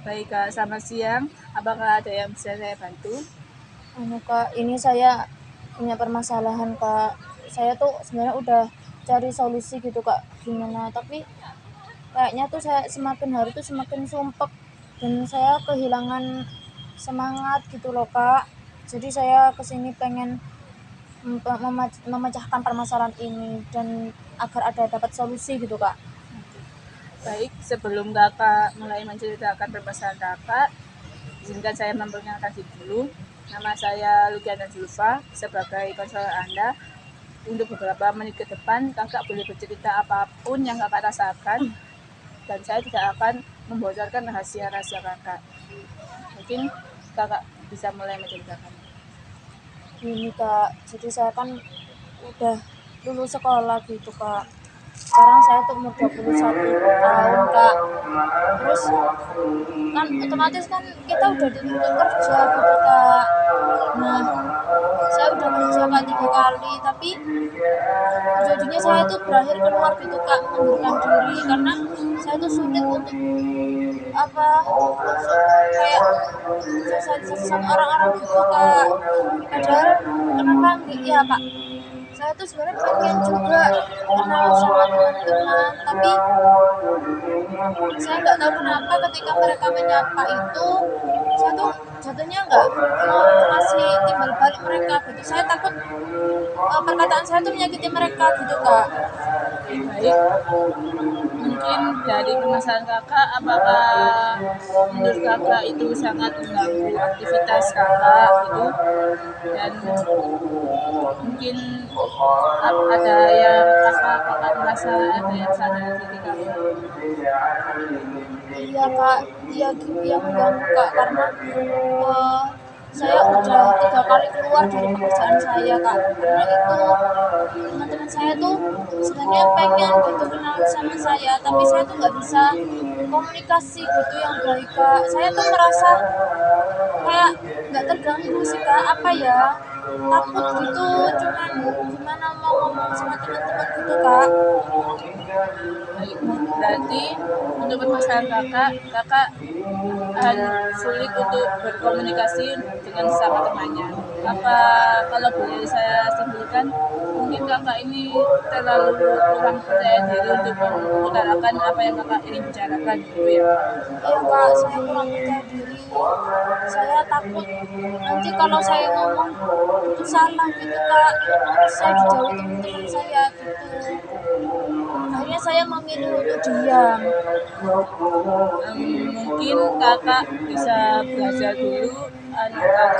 Baik Kak, selamat siang. Apakah ada yang bisa saya bantu? Kak, ini saya punya permasalahan Kak. Saya tuh sebenarnya udah cari solusi gitu Kak, gimana, tapi kayaknya tuh saya semakin hari tuh semakin sumpek dan saya kehilangan semangat gitu loh Kak. Jadi saya kesini pengen memecahkan permasalahan ini dan agar ada dapat solusi gitu Kak. Baik, sebelum Kakak mulai menceritakan permasalahan Kakak, izinkan saya memperkenalkan diri dulu. Nama saya Lugiana Zulfa, sebagai konselor Anda. Untuk beberapa menit ke depan, Kakak boleh bercerita apapun yang Kakak rasakan, dan saya tidak akan membocorkan rahasia-rahasia Kakak. Mungkin Kakak bisa mulai menceritakan. Gini Kak, jadi saya kan udah lulus sekolah gitu Kak. Sekarang saya tuh umur 21 tahun Kak. Terus kan otomatis kan kita udah dituntut kerja gitu Kak. Nah, saya udah kerja Kak 3 kali, tapi ujung-ujungnya saya tuh berakhir keluar gitu Kak, mengundurkan diri karena saya tuh sulit untuk kayak sosialisasi sama orang-orang gitu Kak. Padahal kenapa enggak ya Kak, saya tuh sebenarnya pengen juga kenal sama teman-teman, tapi saya nggak tahu kenapa ketika mereka menyapa itu saya tuh jatuhnya nggak mau ngasih timbal balik mereka gitu. Saya takut perkataan saya tuh menyakiti mereka gitu Kak. Baik, mungkin dari permasalahan Kakak, apakah menurut Kakak itu sangat mengganggu aktivitas Kakak gitu? Dan mungkin ada yang Kakak merasa ada yang salah dari diri Kakak? Iya Kak, iya gitu yang mengganggu Kak, karena saya udah 3 kali keluar dari pekerjaan saya Kak, karena itu teman-teman saya tuh sebenarnya pengen gitu kenal sama saya, tapi saya tuh nggak bisa komunikasi gitu yang baik Kak. Saya tuh merasa kayak nggak terganggu sih Kak, apa ya, takut gitu, cuman gimana mau ngomong sama teman-teman gitu Kak. Baik, berarti untuk permasalahan Kakak sulit untuk berkomunikasi dengan sesama temannya. Apa kalau boleh saya simpulkan, mungkin Kakak ini terlalu kurang percaya diri untuk mengutarakan apa yang Kakak ingin bicarakan gitu ya? Iya Kak, saya kurang percaya diri. Saya takut nanti kalau saya ngomong itu salah gitu Kak, terus saya dijauhi teman-teman saya gitu. Akhirnya saya memilih untuk diam. Mungkin Kakak bisa belajar dulu,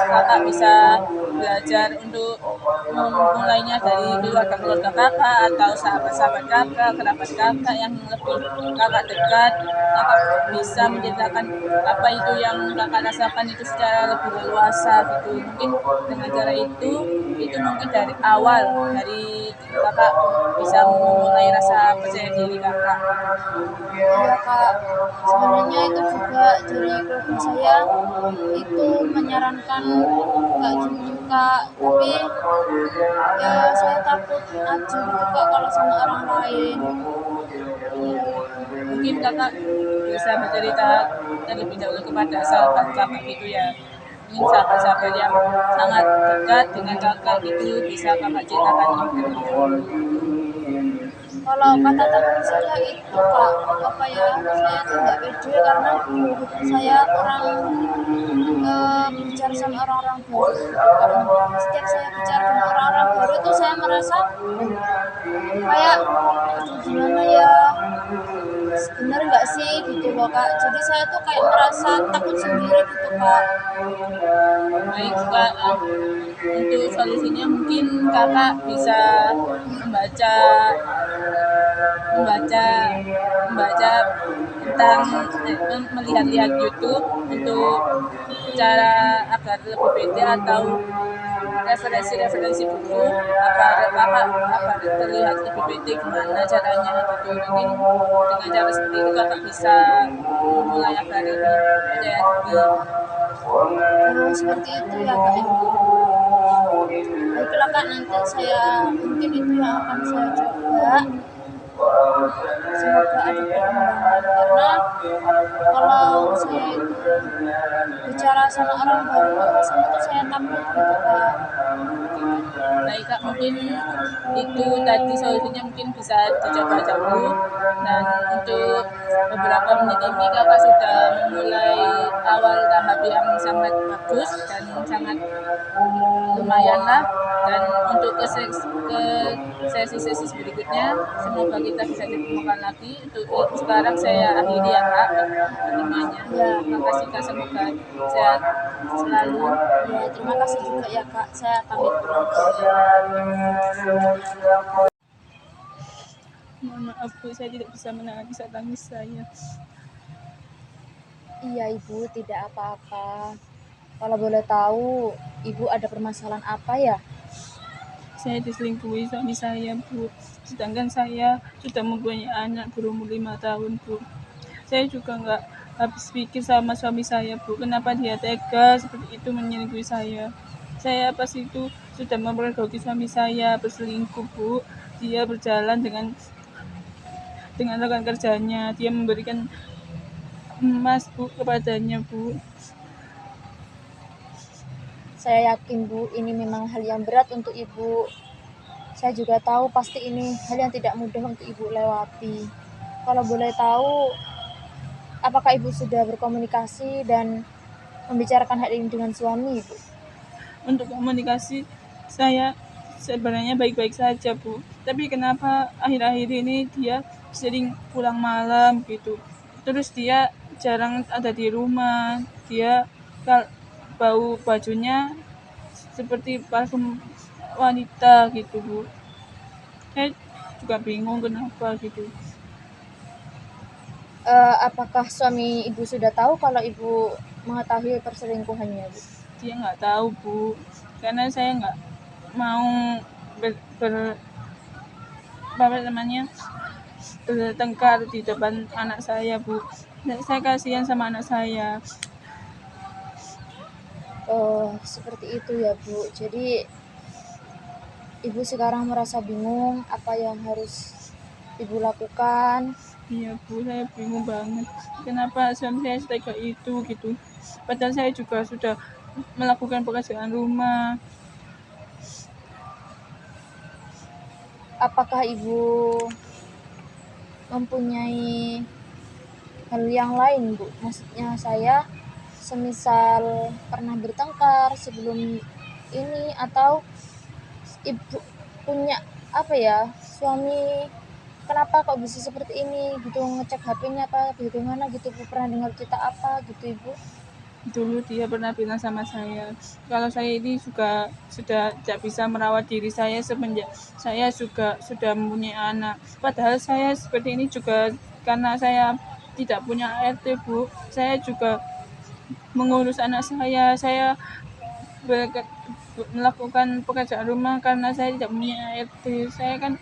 Kakak bisa belajar untuk memulainya dari keluarga-keluarga Kakak atau sahabat-sahabat Kakak, kerabat Kakak yang lebih Kakak dekat. Kakak bisa menceritakan apa itu yang Kakak rasakan itu secara lebih leluasa gitu. Mungkin dengan cara itu mungkin dari awal, dari Kakak bisa memulai rasa percaya diri Kakak. Iya Kak, sebenarnya itu juga dari keluarga saya itu menyarankan nggak gitu Kak, tapi ya saya takut aja gitu Kak kalau sama orang lain. Mungkin Kakak bisa bercerita terlebih dahulu kepada sahabat Kakak gitu ya. Mungkin sahabat-sahabat yang sangat dekat dengan Kakak gitu bisa Kakak ceritakan terlebih dahulu. Kalau kata teman saya itu Kak, apa ya, saya tuh nggak pede karena saya kurang bicara sama orang-orang baru gitu Kak. Setiap saya bicara dengan orang-orang baru itu saya merasa kayak aduh gimana ya, bener nggak sih gitu loh Kak. Jadi saya tuh kayak merasa takut sendiri gitu Kak. Baik Kak, untuk solusinya mungkin Kakak bisa membaca membaca membaca tentang melihat-lihat YouTube untuk cara agar lebih pede atau referensi-referensi buku agar terlihat lebih pede gimana caranya gitu. Mungkin dengan cara seperti itu Kakak bisa memulai agar lebih percaya diri. Seperti itu ya Kak ya. Baiklah Kak, nanti saya mungkin itu yang akan saya coba. Semoga ada perkembangan karena kalau saya itu bicara sama orang baru rasanya tuh saya takut gitu Kak. Baik Kak, mungkin itu tadi solusinya mungkin bisa dicoba dahulu. Dan untuk beberapa menit ini Kakak sudah memulai awal tahap yang sangat bagus dan sangat lumayan lah. Dan untuk ke sesi-sesi berikutnya semoga kita bisa ditemukan lagi. Untuk sekarang saya akhiri ya Kak pertemuannya. Ya. Terima kasih Kak, semoga sehat selalu. Ya, terima kasih juga ya Kak. Saya pamit pulang. Mohon maaf Bu, saya tidak bisa menahan isak tangis saya. Iya Ibu, tidak apa-apa. Kalau boleh tahu, Ibu ada permasalahan apa ya? Saya diselingkuhi suami saya Bu, sedangkan saya sudah mempunyai anak berumur 5 tahun Bu. Saya juga nggak habis pikir sama suami saya Bu, kenapa dia tega seperti itu menyelingkuhi saya. Saya pas itu sudah mempergoki suami saya berselingkuh Bu. Dia berjalan dengan rekan kerjanya, dia memberikan emas Bu kepadanya Bu. Saya yakin Bu, ini memang hal yang berat untuk Ibu. Saya juga tahu pasti ini hal yang tidak mudah untuk Ibu lewati. Kalau boleh tahu, apakah Ibu sudah berkomunikasi dan membicarakan hal ini dengan suami Ibu? Untuk komunikasi saya sebenarnya baik-baik saja Bu, tapi kenapa akhir-akhir ini dia sering pulang malam gitu, terus dia jarang ada di rumah, dia bau bajunya seperti parfum wanita gitu Bu. Saya juga bingung kenapa gitu. Apakah suami Ibu sudah tahu kalau Ibu mengetahui perselingkuhannya Bu? Dia nggak tahu Bu, karena saya nggak mau bertengkar di depan anak saya Bu. Saya kasihan sama anak saya. Seperti itu ya Bu. Jadi Ibu sekarang merasa bingung apa yang harus Ibu lakukan. Iya Bu, saya bingung banget. Kenapa suami saya setega itu gitu. Padahal saya juga sudah melakukan pekerjaan rumah. Apakah Ibu mempunyai hal yang lain Bu? Maksudnya saya semisal pernah bertengkar sebelum ini, atau Ibu punya apa ya, suami kenapa kok bisa seperti ini gitu, ngecek HP-nya apa bagaimana gitu Bu, pernah dengar cerita apa gitu Ibu? Dulu dia pernah bilang sama saya, kalau saya ini juga sudah tidak bisa merawat diri saya semenjak saya juga sudah mempunyai anak. Padahal saya seperti ini juga karena saya tidak punya ART Bu. Saya juga mengurus anak saya melakukan pekerjaan rumah karena saya tidak punya ART. Saya kan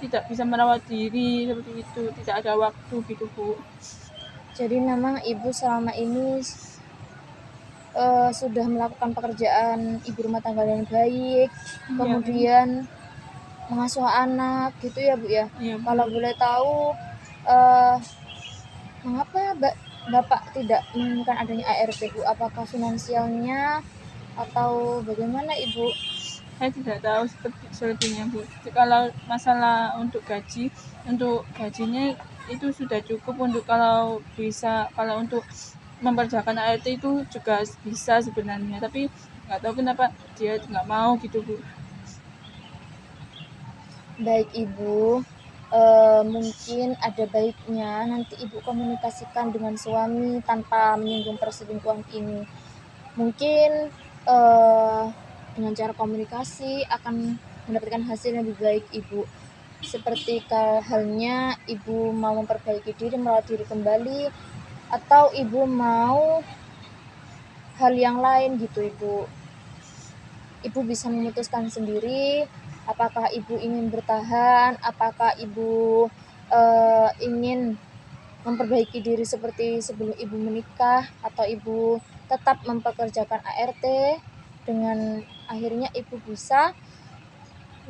tidak bisa merawat diri seperti itu, tidak ada waktu gitu Bu. Jadi memang Ibu selama ini sudah melakukan pekerjaan ibu rumah tangga yang baik, kemudian mengasuh anak gitu ya Bu ya. Iya, Bu. Kalau boleh tahu, mengapa Bapak tidak menginginkan adanya ART Bu? Apakah finansialnya atau bagaimana Ibu? Saya tidak tahu sepertinya Bu. Kalau masalah untuk gajinya itu sudah cukup untuk kalau untuk memperjakan ART itu juga bisa sebenarnya, tapi nggak tahu kenapa dia nggak mau gitu Bu. Baik Ibu, mungkin ada baiknya nanti Ibu komunikasikan dengan suami tanpa menyinggung perselingkuhan ini. Mungkin dengan cara komunikasi akan mendapatkan hasil yang lebih baik Ibu. Seperti halnya Ibu mau memperbaiki diri, merawat diri kembali, atau Ibu mau hal yang lain gitu Ibu. Ibu bisa memutuskan sendiri apakah Ibu ingin bertahan, apakah Ibu ingin memperbaiki diri seperti sebelum Ibu menikah, atau Ibu tetap mempekerjakan ART dengan akhirnya Ibu bisa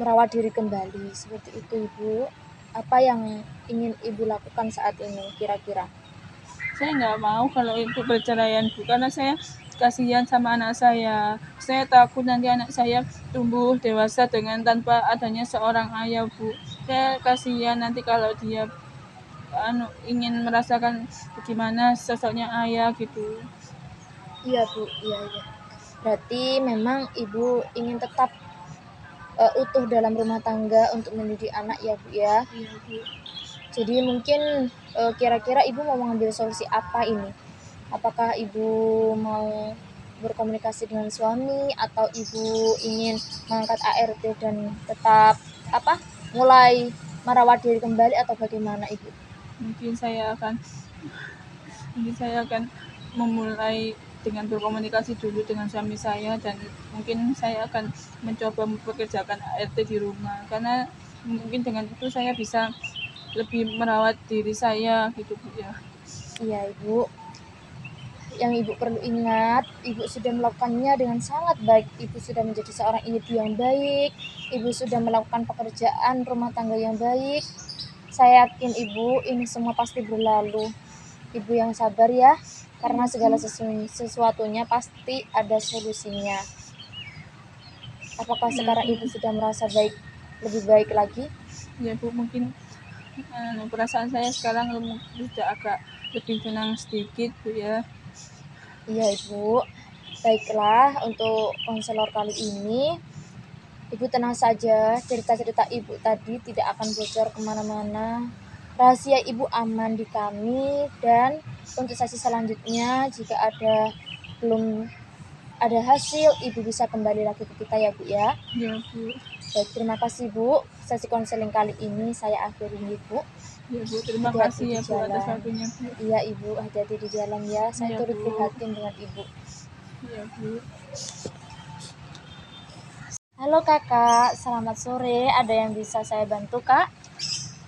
merawat diri kembali. Seperti itu Ibu. Apa yang ingin Ibu lakukan saat ini kira-kira? Saya nggak mau kalau itu perceraian, Bu, karena saya kasihan sama anak saya. Saya takut nanti anak saya tumbuh dewasa dengan tanpa adanya seorang ayah, Bu. Saya kasihan nanti kalau dia ingin merasakan gimana sosoknya ayah gitu. Iya Bu, iya. Berarti memang Ibu ingin tetap utuh dalam rumah tangga untuk mendidik anak ya Bu ya. Iya, Bu. Jadi mungkin kira-kira Ibu mau mengambil solusi apa ini? Apakah Ibu mau berkomunikasi dengan suami atau Ibu ingin mengangkat ART dan tetap mulai merawat diri kembali atau bagaimana Ibu? Mungkin saya akan memulai dengan berkomunikasi dulu dengan suami saya, dan mungkin saya akan mencoba mempekerjakan ART di rumah, karena mungkin dengan itu saya bisa lebih merawat diri saya gitu, Bu ya. Iya Ibu. Yang Ibu perlu ingat, Ibu sudah melakukannya dengan sangat baik. Ibu sudah menjadi seorang ibu yang baik. Ibu sudah melakukan pekerjaan rumah tangga yang baik. Saya yakin Ibu ini semua pasti berlalu. Ibu yang sabar ya, karena segala sesuatunya pasti ada solusinya. Apakah sekarang Ibu sudah merasa lebih baik lagi? Ya Bu, mungkin perasaan saya sekarang sudah agak lebih tenang sedikit, Bu ya. Iya Ibu. Baiklah, untuk konselor kali ini Ibu tenang saja, cerita-cerita Ibu tadi tidak akan bocor kemana-mana. Rahasia Ibu aman di kami, dan untuk sesi selanjutnya jika belum ada hasil, Ibu bisa kembali lagi ke kita ya Bu ya. Ya Bu. Baik, terima kasih Bu. Sesi konseling kali ini saya akhiri Bu. Ya Bu, terima kasih ya Bu atas waktunya Bu. Iya Ibu, hati-hati di jalan ya. Saya turut prihatin dengan Ibu. Iya Bu. Halo Kakak, selamat sore. Ada yang bisa saya bantu Kak?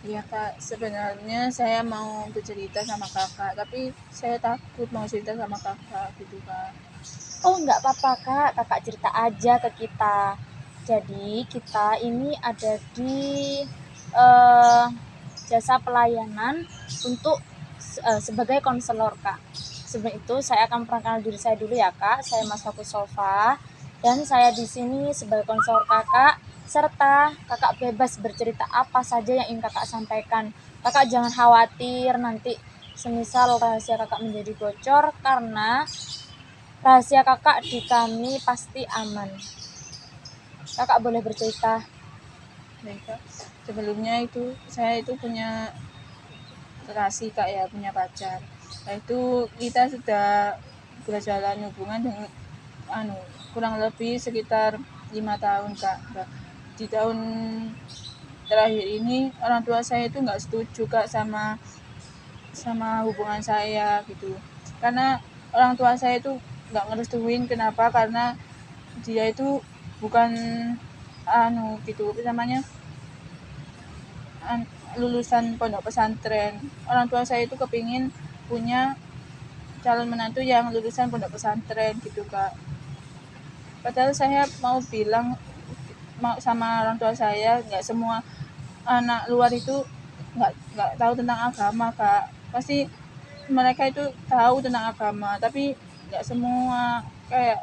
Iya Kak, sebenarnya saya mau bercerita sama Kakak, tapi saya takut mau cerita sama Kakak gitu Kak. Oh nggak apa-apa Kak, Kakak cerita aja ke kita. Jadi kita ini ada di jasa pelayanan untuk sebagai konselor Kak. Sebelum itu saya akan perkenalkan diri saya dulu ya Kak. Saya Mas Fakus Sofa, dan saya di sini sebagai konselor Kakak, serta Kakak bebas bercerita apa saja yang ingin Kakak sampaikan. Kakak jangan khawatir nanti semisal rahasia Kakak menjadi bocor, karena rahasia Kakak di kami pasti aman. Kakak boleh bercerita. Baik Kak, sebelumnya saya punya relasi Kak ya, punya pacar. Nah itu kita sudah berjalan hubungan dengan kurang lebih sekitar 5 tahun Kak. Nah, di tahun terakhir ini orang tua saya itu nggak setuju Kak sama hubungan saya gitu, karena orang tua saya itu nggak ngerestuin. Kenapa? Karena dia itu bukan gitu namanya lulusan pondok pesantren. Orang tua saya itu kepingin punya calon menantu yang lulusan pondok pesantren gitu Kak. Padahal saya mau bilang sama orang tua saya, nggak semua anak luar itu nggak tahu tentang agama Kak. Pasti mereka itu tahu tentang agama, tapi nggak semua, kayak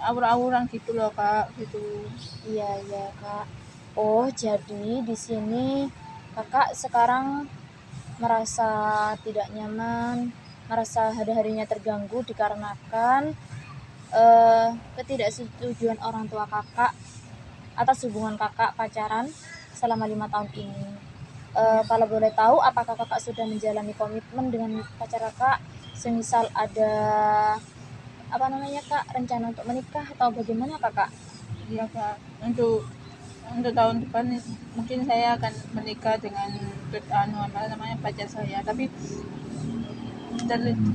awur-awuran gitu loh Kak gitu. Iya Kak. Oh jadi di sini Kakak sekarang merasa tidak nyaman, merasa hari-harinya terganggu dikarenakan ketidaksetujuan orang tua Kakak atas hubungan Kakak pacaran selama 5 tahun ini. Kalau boleh tahu, apakah Kakak sudah menjalani komitmen dengan pacar Kakak, semisal ada Kak, rencana untuk menikah atau bagaimana Kakak? Iya Kak, untuk tahun depan mungkin saya akan menikah dengan pacar saya, tapi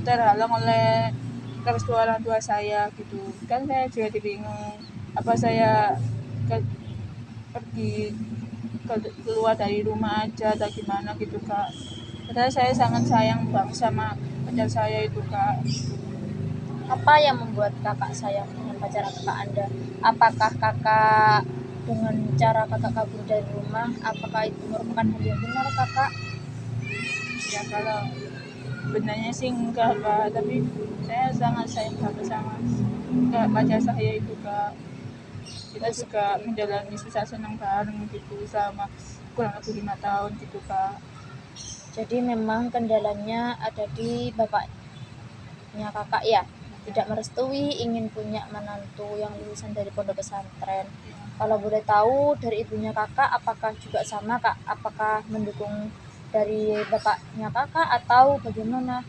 terhalang oleh restu orang tua saya gitu kan. Saya juga bingung, apa saya pergi keluar dari rumah aja atau gimana gitu Kak. Padahal saya sangat sayang banget sama pacar saya itu Kak. Apa yang membuat Kakak sayang dengan pacar Kakak Anda? Apakah Kakak dengan cara Kakak kabur dari rumah, apakah itu merupakan hal yang benar Kakak? Ya kalau Sebenarnya sih enggak Kak, tapi saya sangat sayang banget sama Kak, pacar saya itu Kak. Kita Oh, juga seperti itu. menjalani susah senang bareng gitu selama kurang lebih 5 tahun gitu Kak. Jadi memang kendalanya ada di bapaknya kakak ya, tidak merestui ingin punya menantu yang lulusan dari pondok pesantren. Kalau boleh tahu dari ibunya kakak apakah juga sama kak? Apakah mendukung dari bapaknya kakak atau bagaimana?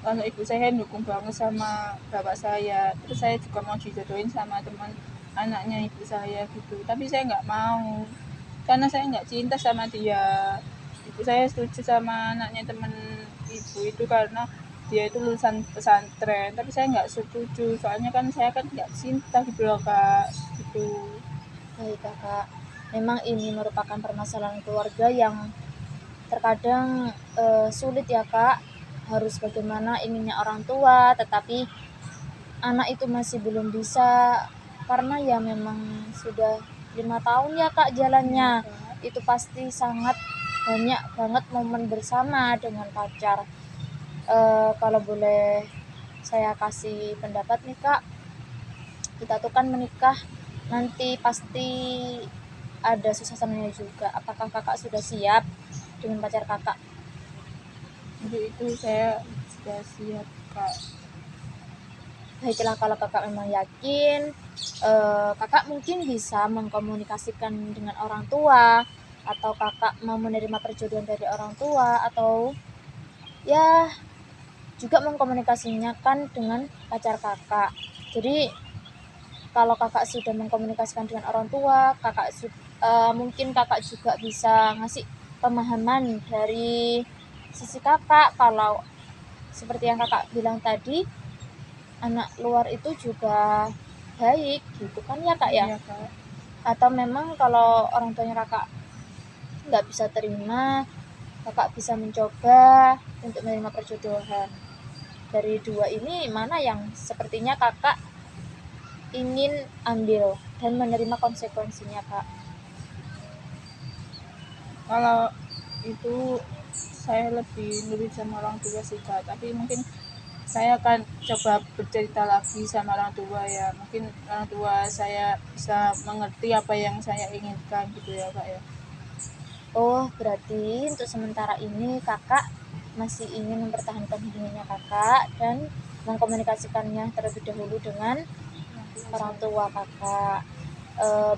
Kalau ibu saya dukung banget sama bapak saya, terus saya juga mau dijodohin sama teman anaknya ibu saya gitu, tapi saya nggak mau karena saya nggak cinta sama dia. Ibu saya setuju sama anaknya teman ibu itu karena dia itu lulusan pesantren, tapi saya nggak setuju soalnya kan saya kan nggak cinta gitu loh Kak gitu. Baik kakak, memang ini merupakan permasalahan keluarga yang terkadang sulit ya kak. Harus bagaimana inginnya orang tua, tetapi anak itu masih belum bisa karena ya memang sudah 5 tahun ya kak jalannya. Iya, Kak. Itu pasti sangat banyak banget momen bersama dengan pacar. Kalau boleh saya kasih pendapat nih kak, kita tuh kan menikah nanti pasti ada susah senangnya juga. Apakah kakak sudah siap dengan pacar kakak? Untuk itu saya sudah siap Kak. Baiklah, kalau kakak memang yakin, kakak mungkin bisa mengkomunikasikan dengan orang tua, atau kakak mau menerima perjodohan dari orang tua, atau ya juga mengkomunikasikan dengan pacar kakak. Jadi kalau kakak sudah mengkomunikasikan dengan orang tua, mungkin kakak juga bisa ngasih pemahaman dari sisi kakak. Kalau seperti yang kakak bilang tadi, anak luar itu juga baik gitu kan ya kak ya. Iya Kak. Atau memang kalau orang tuanya kakak nggak bisa terima, kakak bisa mencoba untuk menerima perjodohan. Dari dua ini mana yang sepertinya kakak ingin ambil dan menerima konsekuensinya kak? Kalau itu saya lebih nurut sama orang tua sih Kak, tapi mungkin saya akan coba bercerita lagi sama orang tua ya, mungkin orang tua saya bisa mengerti apa yang saya inginkan gitu ya Kak ya. Oh, berarti untuk sementara ini kakak masih ingin mempertahankan hubungannya kakak dan mengkomunikasikannya terlebih dahulu dengan orang tua kakak.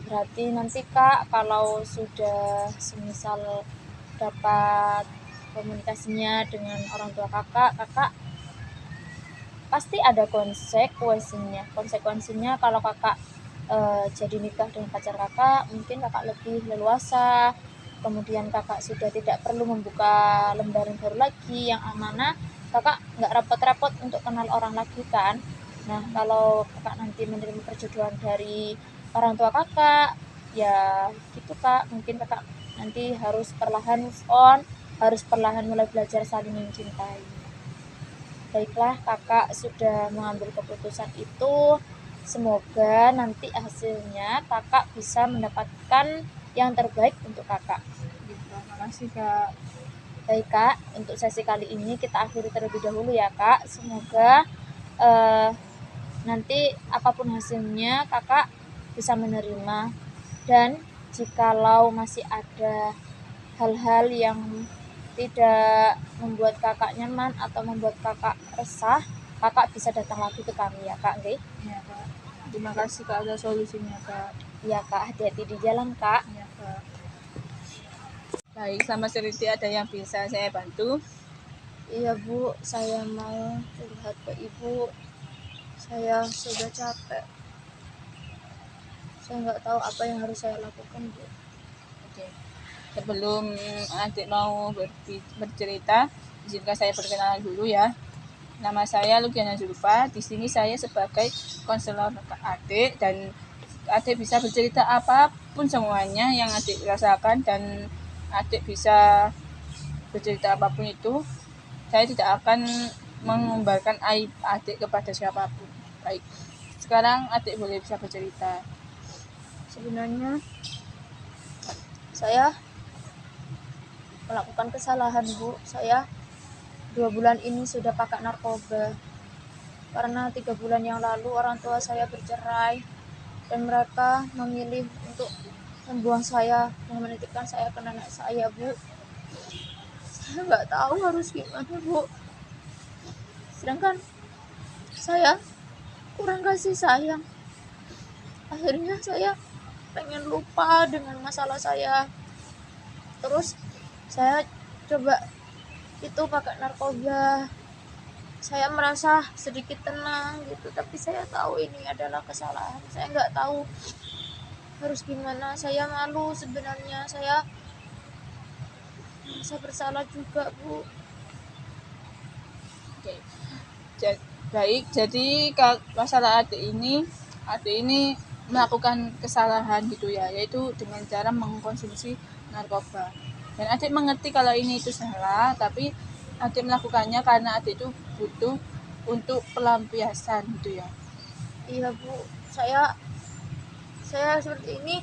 Berarti nanti kak kalau sudah semisal dapat komunikasinya dengan orang tua kakak, kakak pasti ada konsekuensinya kalau kakak jadi nikah dengan pacar kakak, mungkin kakak lebih leluasa, kemudian kakak sudah tidak perlu membuka lembaran baru lagi yang amanah, kakak nggak repot-repot untuk kenal orang lagi kan. Nah kalau kakak nanti menerima perjodohan dari orang tua kakak, ya gitu kak, mungkin kakak nanti harus perlahan move on, harus perlahan mulai belajar saling mencintai. Baiklah, kakak sudah mengambil keputusan itu. Semoga nanti hasilnya kakak bisa mendapatkan yang terbaik untuk kakak. Gitu. Makasih Kak. Baik kak, untuk sesi kali ini kita akhiri terlebih dahulu ya kak. Semoga nanti apapun hasilnya kakak bisa menerima. Dan jikalau masih ada hal-hal yang tidak membuat kakak nyaman atau membuat kakak resah, kakak bisa datang lagi ke kami ya kak. Okay? Iya Kak. Terima kasih Kak atas solusinya Kak. Iya kak, hati-hati di jalan kak. Iya Kak. Baik, sama Seriti ada yang bisa saya bantu? Iya bu, saya mau curhat ke ibu. Saya sudah capek. Saya nggak tahu apa yang harus saya lakukan bu. Oke. Sebelum adik mau bercerita, izinkan saya perkenalan dulu ya. Nama saya Lugiana Zulfa. Di sini saya sebagai konselor adik dan adik bisa bercerita apapun semuanya yang adik rasakan dan adik bisa bercerita apapun itu. Saya tidak akan mengumbarkan aib adik kepada siapapun. Baik. Sekarang adik boleh bisa bercerita. Sebenarnya saya melakukan kesalahan bu. Saya 2 bulan ini sudah pakai narkoba. Karena 3 bulan yang lalu orang tua saya bercerai dan mereka memilih untuk membuang saya, menitipkan saya ke nenek saya, Bu. Saya nggak tahu harus gimana, Bu. Sedangkan saya kurang kasih sayang. Akhirnya saya pengen lupa dengan masalah saya. Terus saya coba itu pakai narkoba. Saya merasa sedikit tenang gitu, tapi saya tahu ini adalah kesalahan. Saya nggak tahu harus gimana. Saya malu sebenarnya. Saya merasa bersalah juga, Bu. Oke. Baik, jadi masalah adik ini melakukan kesalahan gitu ya, yaitu dengan cara mengkonsumsi narkoba. Dan adik mengerti kalau ini itu salah, tapi adik melakukannya karena adik itu butuh untuk pelampiasan gitu ya. Iya, Bu. Saya seperti ini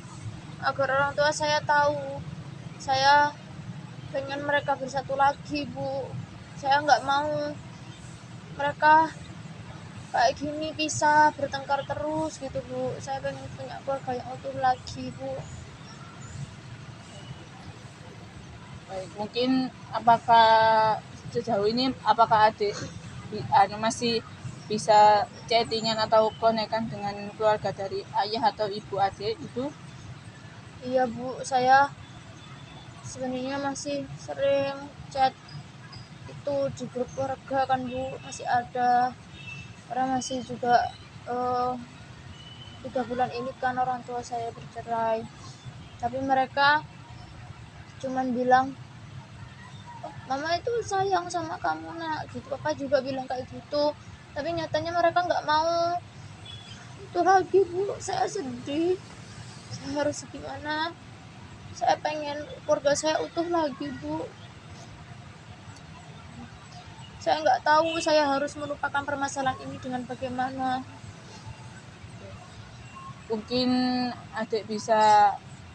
agar orang tua saya tahu saya pengen mereka bersatu lagi, Bu. Saya nggak mau mereka kayak gini bisa bertengkar terus gitu, Bu. Saya pengen punya keluarga yang utuh lagi, Bu. Baik, mungkin apakah sejauh ini adik masih bisa chattingan atau konekan dengan keluarga dari ayah atau ibu adik itu? Iya, Bu. Saya sebenarnya masih sering chat itu di grup keluarga kan, Bu. Masih ada, karena masih juga 3 bulan ini kan orang tua saya bercerai, tapi mereka cuman bilang, mama itu sayang sama kamu, nak, gitu. Papa juga bilang kayak gitu, tapi nyatanya mereka nggak mau itu lagi, Bu. Saya sedih. Saya harus gimana? Saya pengen keluarga saya utuh lagi, Bu. Saya nggak tahu saya harus melupakan permasalahan ini dengan bagaimana. Mungkin adik bisa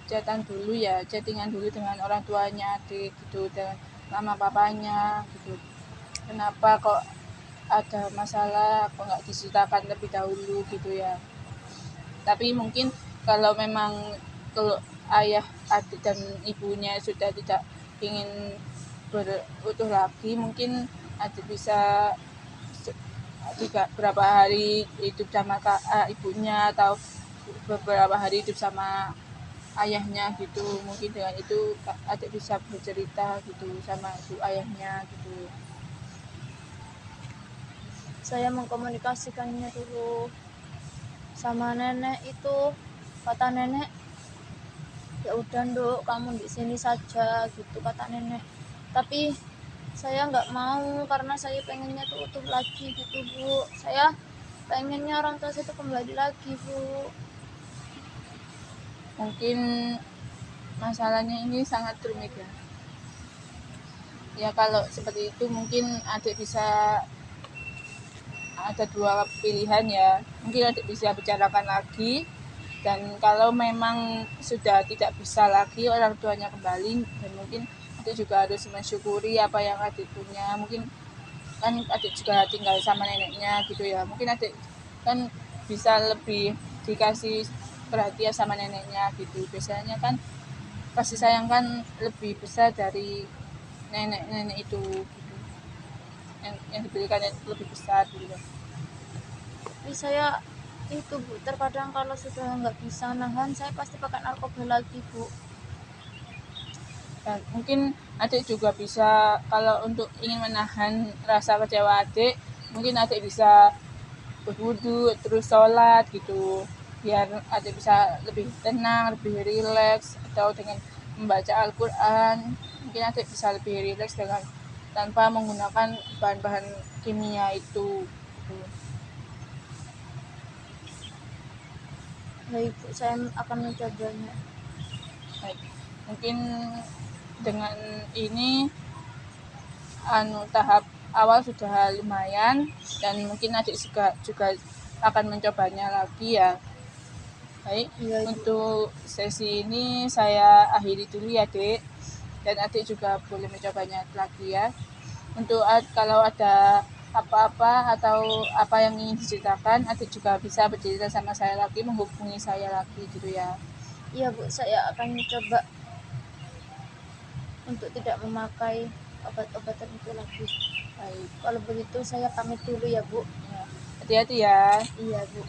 chattingan dulu dengan orang tuanya adik gitu, dengan mama papanya gitu. Kenapa kok ada masalah, kok nggak diceritakan lebih dahulu gitu ya. Tapi mungkin kalau memang kalau ayah adik dan ibunya sudah tidak ingin berutuh lagi, mungkin adik bisa beberapa hari hidup sama ibunya atau beberapa hari hidup sama ayahnya gitu. Mungkin dengan itu adik bisa bercerita gitu sama ibu ayahnya gitu. Saya mengkomunikasikannya dulu sama nenek itu. Kata nenek, ya udah, Nduk, kamu di sini saja gitu, kata nenek. Tapi saya nggak mau karena saya pengennya tuh utuh lagi gitu, Bu. Saya pengennya orang tua saya tuh kembali lagi, Bu. Mungkin masalahnya ini sangat rumit ya. Ya kalau seperti itu mungkin adik bisa ada 2 pilihan ya. Mungkin adik bisa bicarakan lagi, dan kalau memang sudah tidak bisa lagi orang tuanya kembali, dan mungkin adik juga harus mensyukuri apa yang adik punya. Mungkin kan adik juga tinggal sama neneknya gitu ya. Mungkin adik kan bisa lebih dikasih perhatian sama neneknya gitu. Biasanya kan kasih sayang kan lebih besar dari nenek-nenek itu gitu. Yang diberikan lebih besar gitu. Tapi saya itu, Bu, terkadang kalau sudah nggak bisa nahan, saya pasti pakai narkoba lagi, Bu. Dan mungkin adik juga bisa, kalau untuk ingin menahan rasa kecewa adik, mungkin adik bisa berwudu terus sholat gitu, biar adik bisa lebih tenang, lebih rileks, atau dengan membaca Al-Quran mungkin adik bisa lebih rileks dengan tanpa menggunakan bahan-bahan kimia itu gitu. Baik, Bu, saya akan mencobanya. Baik, mungkin dengan ini tahap awal sudah lumayan, dan mungkin adik juga akan mencobanya lagi ya. Baik, Iya, Ibu. untuk sesi ini saya akhiri dulu ya, Dek. Dan adik juga boleh mencobanya lagi ya. untuk kalau ada apa-apa atau apa yang ingin diceritakan, adik juga bisa bercerita sama saya lagi, menghubungi saya lagi gitu ya. Iya Bu, saya akan coba untuk tidak memakai obat-obatan itu lagi. Baik, Kalau begitu saya pamit dulu ya Bu. ya. Hati-hati ya. Iya Bu.